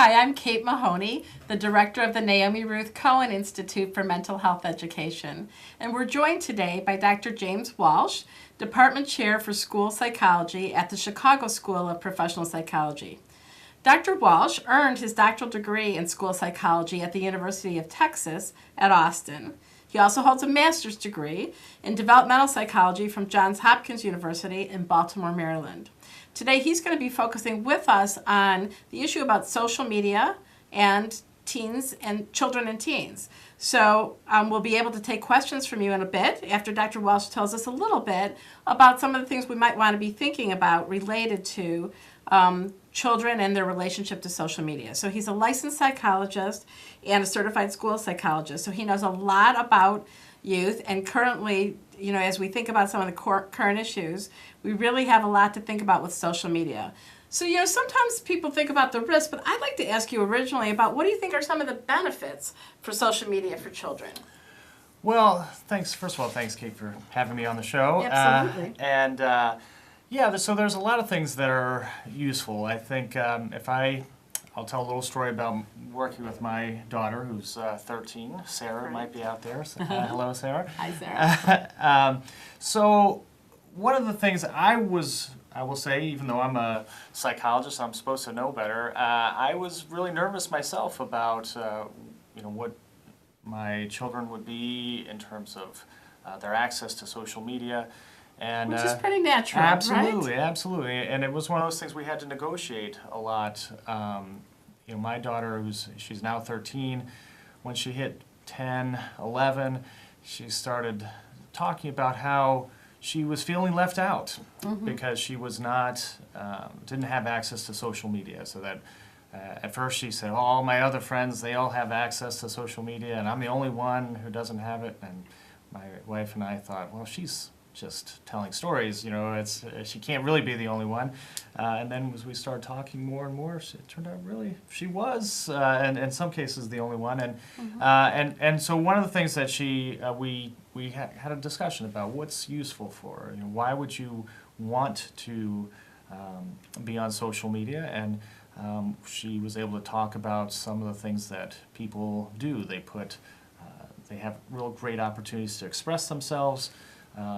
Hi, I'm Kate Mahoney, the director of the Naomi Ruth Cohen Institute for Mental Health Education. And we're joined today by Dr. James Walsh, Department Chair for School Psychology at the Chicago School of Professional Psychology. Dr. Walsh earned his doctoral degree in school psychology at the University of Texas at Austin. He also holds a master's degree in developmental psychology from Johns Hopkins University in Baltimore, Maryland. Today he's going to be focusing with us on the issue about social media and teens and children and teens. So we'll be able to take questions from you in a bit after Dr. Walsh tells us a little bit about some of the things we might want to be thinking about related to children and their relationship to social media. So he's a licensed psychologist and a certified school psychologist. So he knows a lot about youth, and currently, you know, as we think about some of the current issues, we really have a lot to think about with social media. So, you know, sometimes people think about the risks, but I'd like to ask you originally about what do you think are some of the benefits for social media for children? Well, thanks. First of all, thanks, Kate, for having me on the show. Absolutely. So there's a lot of things that are useful. I think I'll tell a little story about working with my daughter, who's 13. Sarah Right. might be out there. So, hello, Sarah. Hi, Sarah. So one of the things I will say, even though I'm a psychologist, I'm supposed to know better. I was really nervous myself about what my children would be in terms of their access to social media. And, Which is pretty natural, absolutely, right? Absolutely. And it was one of those things we had to negotiate a lot. My daughter, she's now 13, when she hit 10, 11, she started talking about how she was feeling left out because she was didn't have access to social media. So that at first she said, all my other friends, they all have access to social media, and I'm the only one who doesn't have it. And my wife and I thought, well, she's just telling stories, she can't really be the only one. And then as we started talking more and more, it turned out really she was, and in some cases, the only one. And so one of the things that we had a discussion about what's useful for her. Why would you want to be on social media? And she was able to talk about some of the things that people do. They have real great opportunities to express themselves.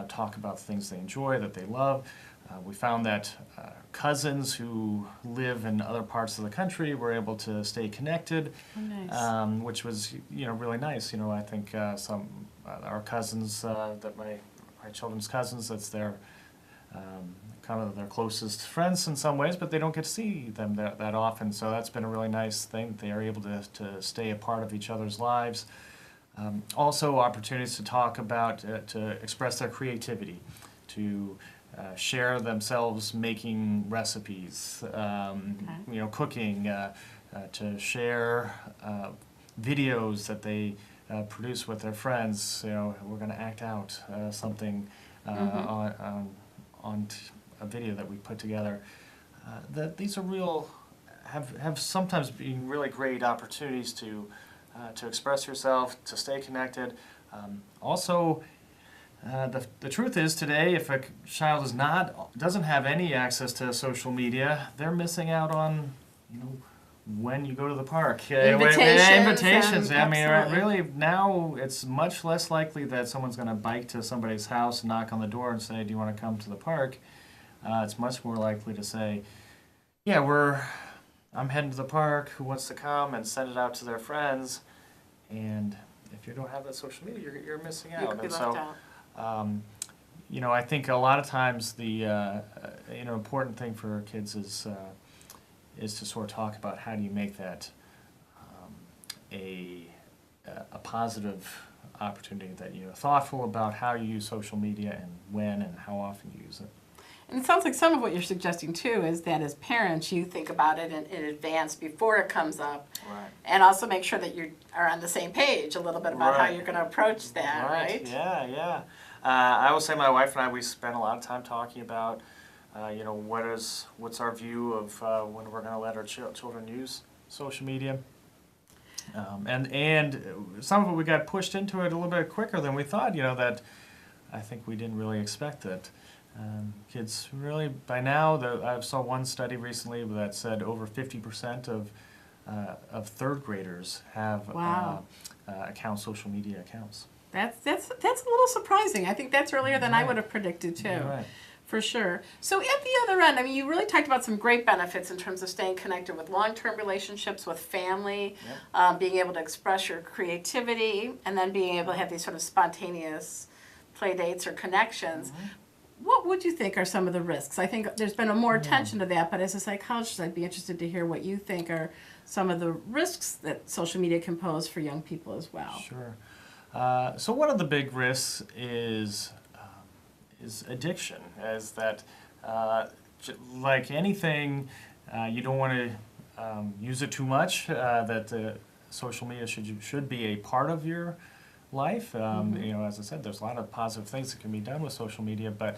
Talk about things they enjoy, that they love. We found that cousins who live in other parts of the country were able to stay connected, which was really nice. I think some our cousins, that my children's cousins, that's their kind of their closest friends in some ways, but they don't get to see them that often. So that's been a really nice thing that they are able to stay a part of each other's lives. Also opportunities to talk about, to express their creativity, to share themselves making recipes, cooking, to share videos that they produce with their friends. We're going to act out something on a video that we put together. That these are have sometimes been really great opportunities to express yourself, to stay connected. The truth is today, if a child doesn't have any access to social media, they're missing out on, when you go to the park. Invitations. I mean, really now it's much less likely that someone's going to bike to somebody's house, knock on the door, and say, "Do you want to come to the park?" It's much more likely to say, "Yeah, I'm heading to the park. Who wants to come?" and send it out to their friends. And if you don't have that social media, you're missing out. You could be left out. I think a lot of times the important thing for kids is to sort of talk about how do you make that a positive opportunity, that you're thoughtful about how you use social media and when and how often you use it. And it sounds like some of what you're suggesting, too, is that as parents, you think about it in advance before it comes up. Right. And also make sure that you are on the same page a little bit about how you're going to approach that, right? Yeah. I will say my wife and I, we spent a lot of time talking about, what's our view of when we're going to let our children use social media. And some of it we got pushed into it a little bit quicker than we thought, that I think we didn't really expect that. Kids really, by now, I saw one study recently that said over 50% of of third graders have Wow. social media accounts. That's a little surprising. I think that's earlier than I Right. would have predicted too. Right. For sure. So at the other end, I mean, you really talked about some great benefits in terms of staying connected with long-term relationships, with family, being able to express your creativity, and then being able to have these sort of spontaneous play dates or connections. What would you think are some of the risks? I think there's been a more attention to that, but as a psychologist, I'd be interested to hear what you think are some of the risks that social media can pose for young people as well. Sure. So one of the big risks is addiction, as that like anything, you don't want to use it too much, that social media should be a part of your life. You know, as I said, there's a lot of positive things that can be done with social media, but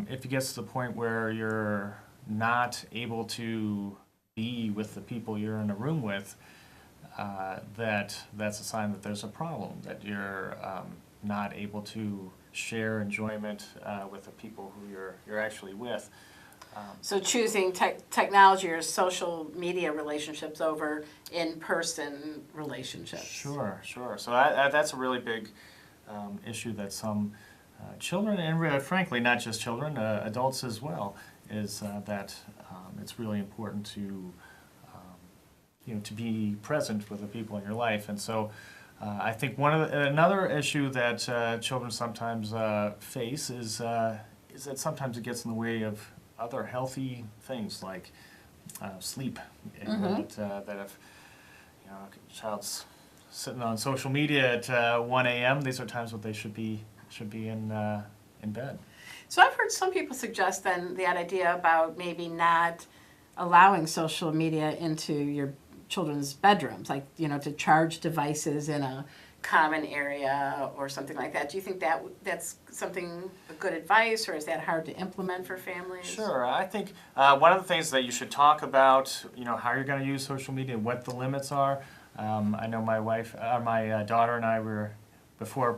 if it gets to the point where you're not able to be with the people you're in a room with, that's a sign that there's a problem, that you're not able to share enjoyment with the people who you're actually with. So choosing technology or social media relationships over in-person relationships. Sure. So that's a really big issue that some children, and frankly not just children, adults as well, is that it's really important to to be present with the people in your life. And so I think another issue that children sometimes face is that sometimes it gets in the way of other healthy things like sleep. And that if a child's sitting on social media at 1 a.m., these are times when they should be in bed. So I've heard some people suggest then that idea about maybe not allowing social media into your children's bedrooms, like, to charge devices in a common area or something like that. Do you think that's good advice, or is that hard to implement for families? Sure. I think one of the things that you should talk about, how you're going to use social media, what the limits are. I know my daughter and I were, before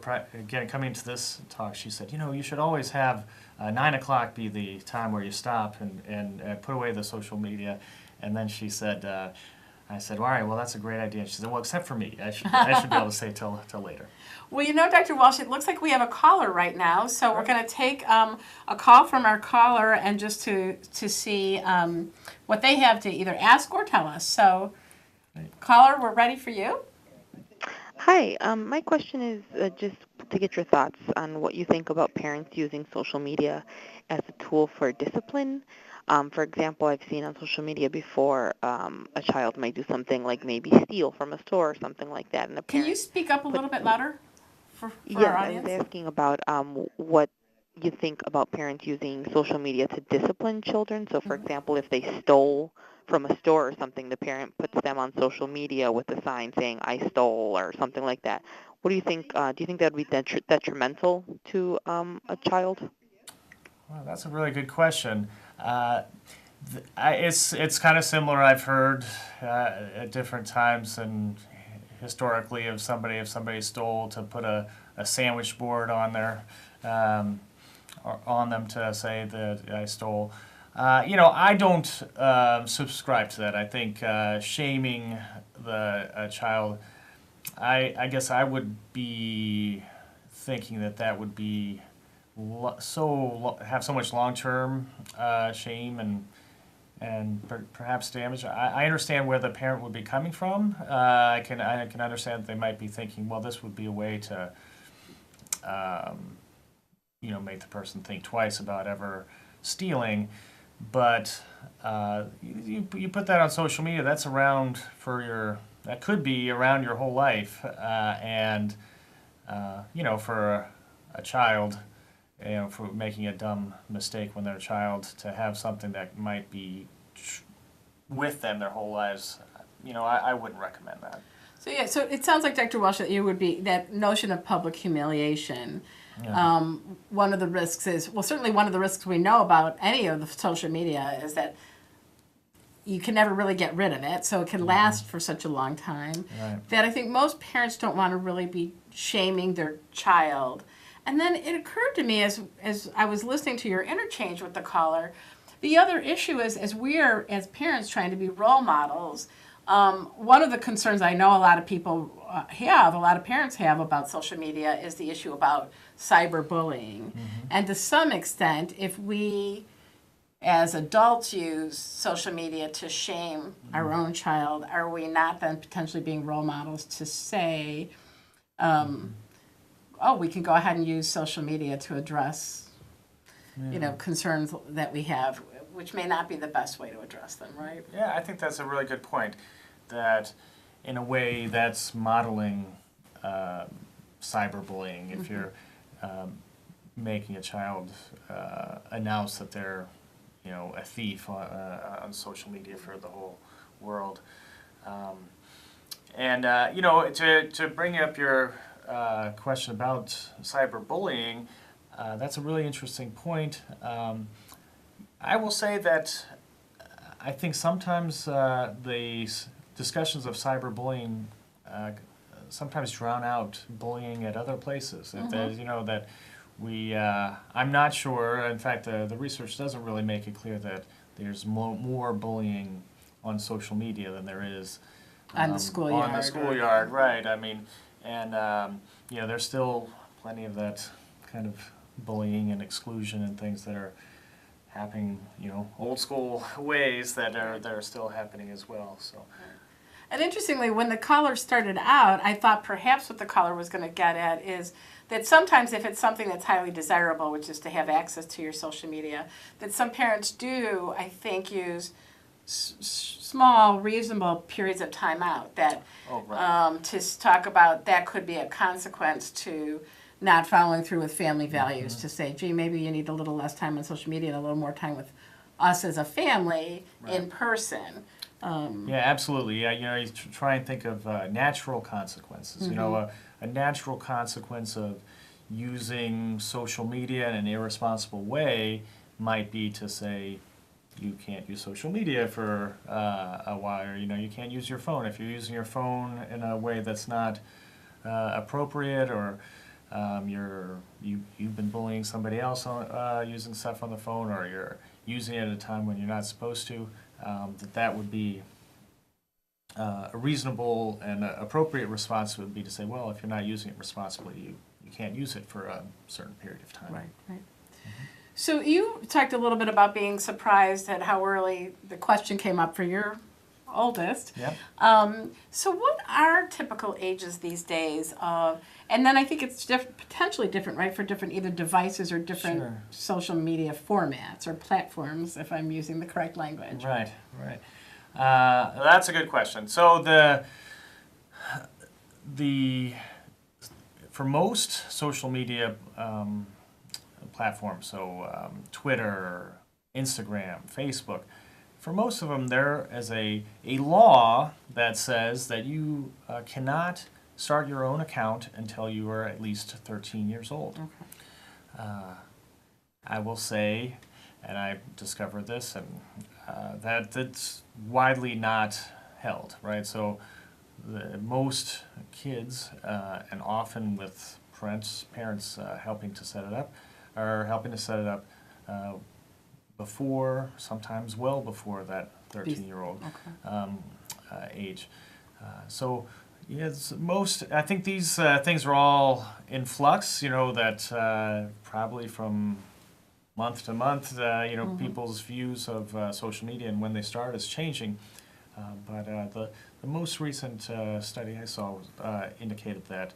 coming to this talk, she said, you should always have 9 o'clock be the time where you stop and put away the social media. And then she said, I said, all right, well, that's a great idea. And she said, well, except for me. I should be able to stay till later. Well, Dr. Walsh, it looks like we have a caller right now. So we're going to take a call from our caller and just to see what they have to either ask or tell us. So, caller, we're ready for you. Hi, my question is just to get your thoughts on what you think about parents using social media as a tool for discipline. For example, I've seen on social media before a child might do something like maybe steal from a store or something like that. And Can you speak up a little bit louder for our audience? I was asking about what you think about parents using social media to discipline children. So, for example, if they stole from a store or something, the parent puts them on social media with a sign saying, I stole, or something like that. What do you think? Do you think that would be detrimental to a child? Well, that's a really good question. It's kind of similar. I've heard at different times and historically if somebody stole, to put a sandwich board on their or on them to say that I stole. I don't subscribe to that. I think shaming a child, I guess I would be thinking that would be have so much long-term shame and perhaps damage. I understand where the parent would be coming from. I can understand that they might be thinking, well, this would be a way to make the person think twice about ever stealing. But you put that on social media, that's around that could be around your whole life, and for a child, for making a dumb mistake when they're a child, to have something that might be with them their whole lives, I wouldn't recommend that. So it sounds like, Dr. Walsh, that you would be, that notion of public humiliation. Yeah. One of the risks is, certainly one of the risks we know about any of the social media is that you can never really get rid of it, so it can last for such a long time. Right. That I think most parents don't want to really be shaming their child. And then it occurred to me as I was listening to your interchange with the caller, the other issue is, as we are, as parents, trying to be role models, One of the concerns I know a lot of people have, a lot of parents have about social media is the issue about cyberbullying. And to some extent, if we as adults use social media to shame our own child, are we not then potentially being role models to say, oh, we can go ahead and use social media to address, concerns that we have, which may not be the best way to address them, right? Yeah, I think that's a really good point. That, in a way, that's modeling cyberbullying. If you're making a child announce that they're, a thief on social media for the whole world. To bring up your question about cyberbullying, that's a really interesting point. I will say that I think sometimes the discussions of cyberbullying sometimes drown out bullying at other places. That we, I'm not sure, in fact, the research doesn't really make it clear that there's more bullying on social media than there is On the schoolyard. On the schoolyard, right. I mean, and, there's still plenty of that kind of bullying and exclusion and things that are happening, old school ways that are still happening as well. So. And interestingly, when the caller started out, I thought perhaps what the caller was going to get at is that sometimes if it's something that's highly desirable, which is to have access to your social media, that some parents do, I think, use small, reasonable periods of time out that to talk about that could be a consequence to not following through with family values, to say, gee, maybe you need a little less time on social media and a little more time with us as a family in person. Yeah, absolutely. Yeah, you try and think of natural consequences. A natural consequence of using social media in an irresponsible way might be to say, you can't use social media for a while, or you can't use your phone. If you're using your phone in a way that's not appropriate, or you've been bullying somebody else on, using stuff on the phone, or you're using it at a time when you're not supposed to, that would be a reasonable and appropriate response would be to say, well, if you're not using it responsibly, you can't use it for a certain period of time. Right. So you talked a little bit about being surprised at how early the question came up for your oldest. Yep. So what are typical ages these days of, and then I think it's potentially different, right, for different either devices or different social media formats or platforms, if I'm using the correct language. Right. That's a good question. So for most social media platforms, so Twitter, Instagram, Facebook, for most of them, there is a law that says that you cannot start your own account until you are at least 13 years old. Okay. I will say, and I discovered this, and that it's widely not held, right? So most kids, and often with parents helping to set it up, are helping to set it up before, sometimes well before that 13-year-old age. So yes, I think these things are all in flux, that probably from month to month, people's views of social media and when they start is changing. But the most recent study I saw indicated that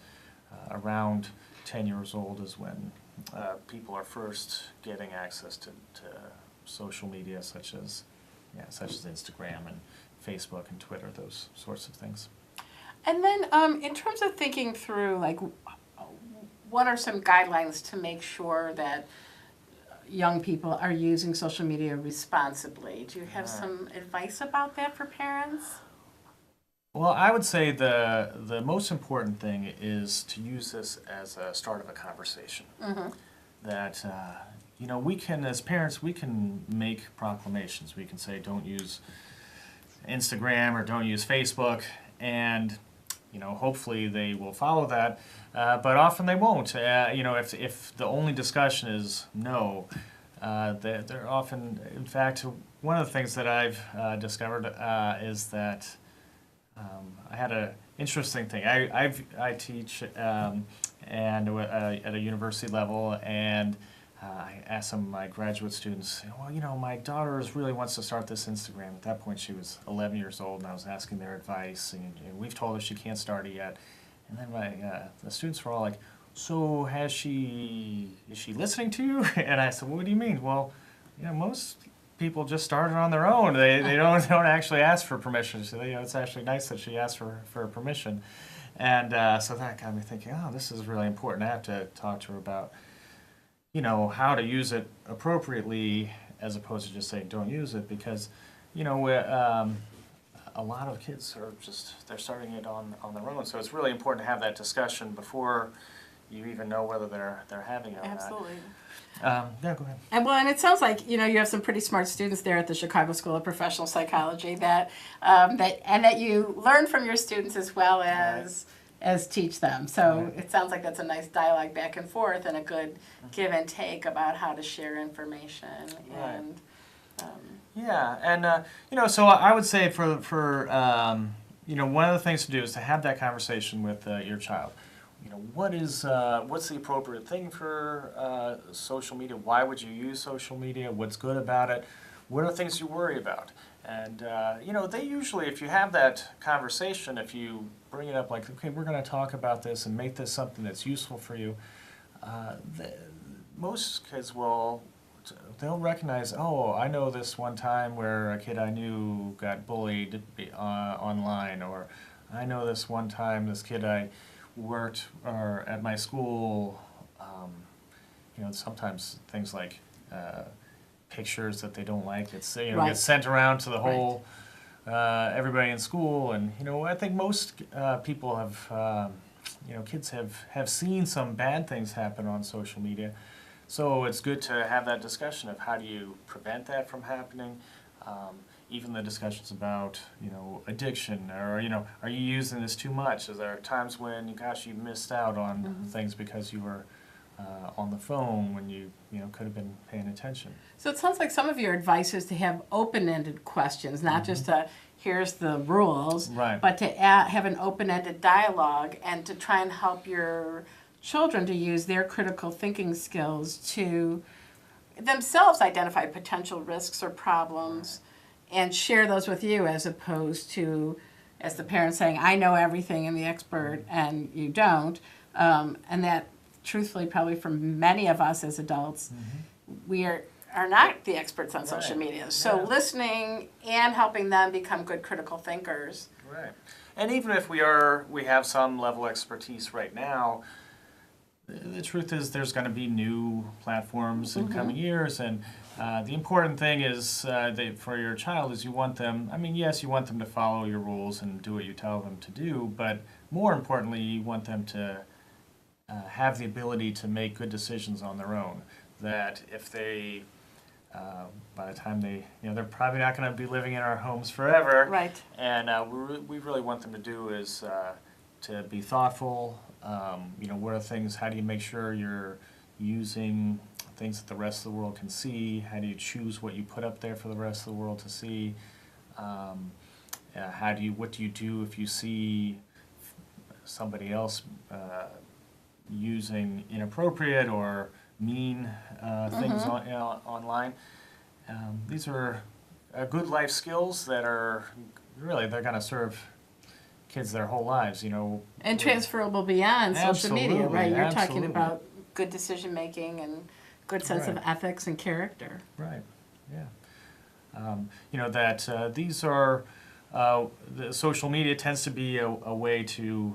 around 10 years old is when people are first getting access to social media, such as Instagram and Facebook and Twitter, those sorts of things. And then in terms of thinking through, like, what are some guidelines to make sure that young people are using social media responsibly? Do you have some advice about that for parents? Well, I would say the most important thing is to use this as a start of a conversation. That we can, as parents, we can make proclamations. We can say, don't use Instagram or don't use Facebook, and hopefully they will follow that. But often they won't. If the only discussion is no, they're often, in fact, one of the things that I've discovered is that I had an interesting thing. I teach and at a university level, and I asked some of my graduate students, well, my daughter really wants to start this Instagram. At that point, she was 11 years old, and I was asking their advice, and we've told her she can't start it yet. And then the students were all like, so is she listening to you? And I said, well, what do you mean? Well, most people just start it on their own. They don't actually ask for permission. So it's actually nice that she asked for permission. And so that got me thinking, oh, this is really important. I have to talk to her about, how to use it appropriately as opposed to just saying don't use it, because, a lot of kids are they're starting it on their own. So it's really important to have that discussion before you even know whether they're having it or Absolutely. not. Yeah, go ahead. And it sounds like you have some pretty smart students there at the Chicago School of Professional Psychology that you learn from your students as well as teach them. So it sounds like that's a nice dialogue back and forth and a good give and take about how to share information. Right. And Yeah, and so I would say for one of the things to do is to have that conversation with your child. What's the appropriate thing for social media? Why would you use social media? What's good about it? What are things you worry about? And they usually, if you have that conversation, if you bring it up like, okay, we're going to talk about this and make this something that's useful for you, most kids they'll recognize, oh, I know this one time where a kid I knew got bullied online, or I know this one time this kid I worked or at my school, sometimes things like pictures that they don't like, it's gets sent around to the whole everybody in school, and I think most people have kids have seen some bad things happen on social media. So it's good to have that discussion of how do you prevent that from happening. Even the discussions about, addiction, or, are you using this too much? Is there times when, you missed out on things because you were on the phone when you could have been paying attention? so it sounds like some of your advice is to have open-ended questions, not just to here's the rules, Right. but to have an open-ended dialogue and to try and help your children to use their critical thinking skills to themselves identify potential risks or problems and share those with you, as opposed to, as the parent saying, I know everything and the expert and you don't. And that, truthfully, probably for many of us as adults, we are not the experts on social media. So listening and helping them become good critical thinkers. Right. And even if we have some level of expertise right now, the truth is there's going to be new platforms in coming years, and the important thing is for your child is you want them, yes, you want them to follow your rules and do what you tell them to do, but more importantly, you want them to have the ability to make good decisions on their own. That if they, by the time they're probably not going to be living in our homes forever. Right. And we really want them to do is to be thoughtful. What are things, how do you make sure you're using things that the rest of the world can see? How do you choose what you put up there for the rest of the world to see? What do you do if you see somebody else using inappropriate or mean things online? These are good life skills that are they're going to serve kids their whole lives, And transferable beyond social media, Absolutely, right? You're talking absolutely. about good decision making and good sense of ethics and character. Right, yeah. That these are, the social media tends to be a way to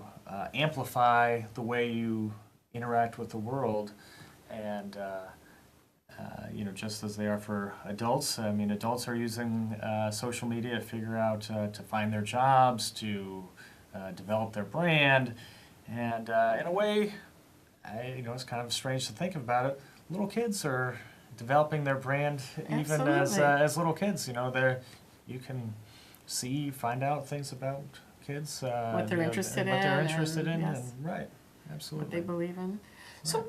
amplify the way you interact with the world, and just as they are for adults. Adults are using social media to figure out, to find their jobs, to develop their brand, and in a way, it's kind of strange to think about it. Little kids are developing their brand even as little kids. You can find out things about kids, What they're interested in. what they're interested in, yes. and right, absolutely. What they believe in. So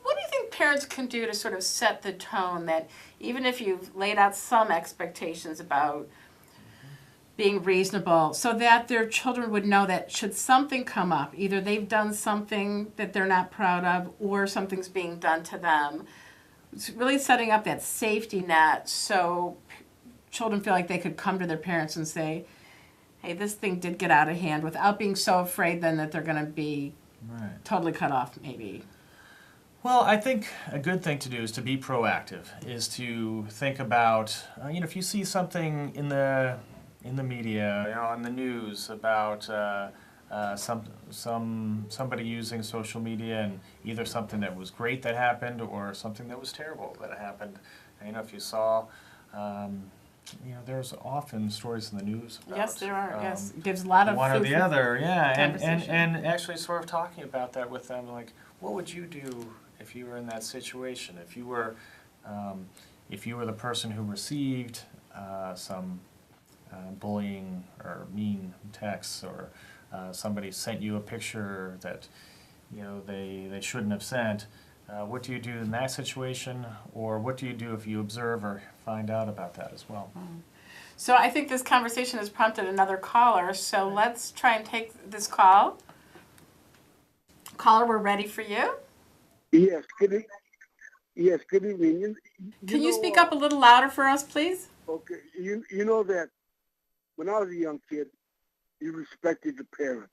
what do you think parents can do to sort of set the tone that even if you've laid out some expectations about being reasonable so that their children would know that should something come up, either they've done something that they're not proud of or something's being done to them, it's really setting up that safety net so children feel like they could come to their parents and say, hey, this thing did get out of hand, without being so afraid then that they're going to be totally cut off maybe. Well, I think a good thing to do is to be proactive, is to think about, if you see something in the media, on the news about somebody using social media, and either something that was great that happened or something that was terrible that happened. And, if you saw, there's often stories in the news about. Yes, there are. Yes, it gives a lot of one or the other. Yeah, and actually sort of talking about that with them, like, what would you do if you were in that situation? If you were the person who received some bullying or mean texts, or somebody sent you a picture that they shouldn't have sent, what do you do in that situation, or what do you do if you observe or find out about that as well? So I think this conversation has prompted another caller, so let's try and take this call. Caller, we're ready for you. Yes, good evening. Can you speak up a little louder for us, please? Okay, you know that when I was a young kid, you respected your parents.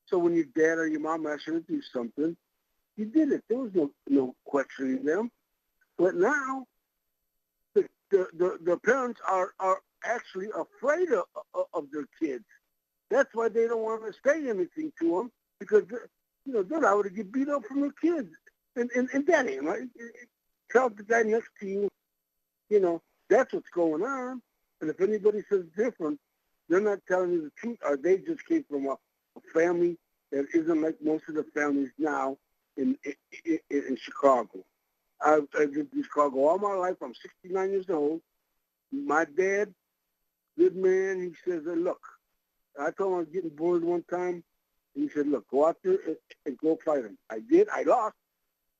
So when your dad or your mom asked you to do something, you did it. There was no questioning them. But now, the parents are actually afraid of their kids. That's why they don't want to say anything to them, because they're liable to get beat up from their kids. And that ain't right. Tell the guy next to you, that's what's going on. And if anybody says different, they're not telling you the truth, or they just came from a family that isn't like most of the families now in Chicago. I've lived in Chicago all my life. I'm 69 years old. My dad, good man, he says, look, I told him I was getting bored one time, and he said, look, go out there and go fight him. I did. I lost.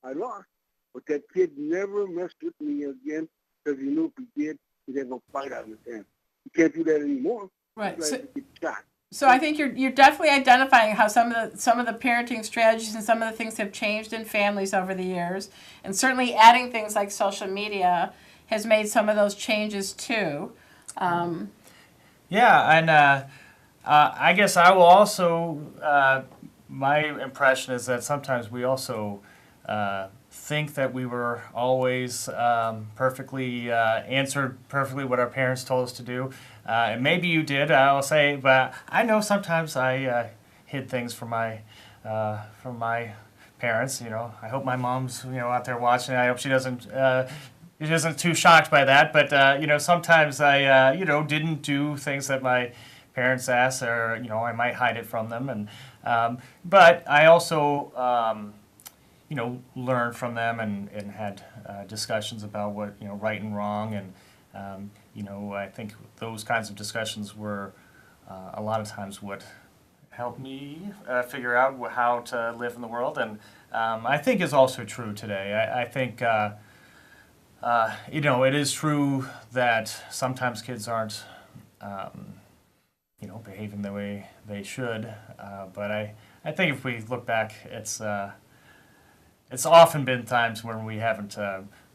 But that kid never messed with me again, because he knew if he did, he'd have a fight out of his hand. You can't do that anymore. Right. Get shot. So I think you're definitely identifying how some of the parenting strategies and some of the things have changed in families over the years, and certainly adding things like social media has made some of those changes too. Yeah, and I guess I will also. My impression is that sometimes we also think that we were always perfectly answered perfectly what our parents told us to do. And maybe you did, I'll say, but I know sometimes I hid things from my parents. I hope my mom's out there watching. I hope she isn't too shocked by that. But sometimes I didn't do things that my parents asked, or I might hide it from them. And but I also learned from them and had discussions about what right and wrong, and I think those kinds of discussions were a lot of times what helped me figure out how to live in the world, and I think is also true today. I think it is true that sometimes kids aren't behaving the way they should, but I think if we look back, it's often been times when we haven't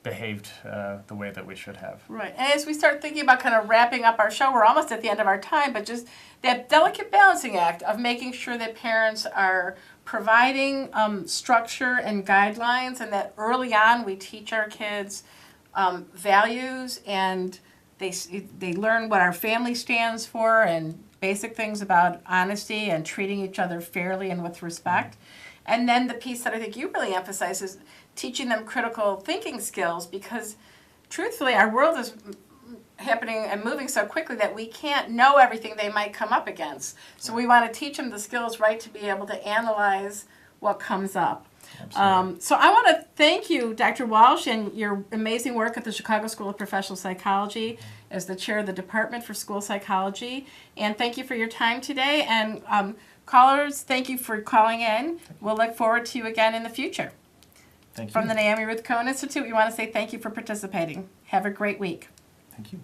behaved the way that we should have. Right. And as we start thinking about kind of wrapping up our show, we're almost at the end of our time, but just that delicate balancing act of making sure that parents are providing structure and guidelines, and that early on we teach our kids values, and they learn what our family stands for, and basic things about honesty and treating each other fairly and with respect. And then the piece that I think you really emphasize is teaching them critical thinking skills, because truthfully our world is happening and moving so quickly that we can't know everything they might come up against. So we want to teach them the skills, right, to be able to analyze what comes up. So I want to thank you, Dr. Walsh, and your amazing work at the Chicago School of Professional Psychology as the chair of the Department for School Psychology. And thank you for your time today. And callers, thank you for calling in. We'll look forward to you again in the future. Thank you. From the Naomi Ruth Cohen Institute, we want to say thank you for participating. Have a great week. Thank you.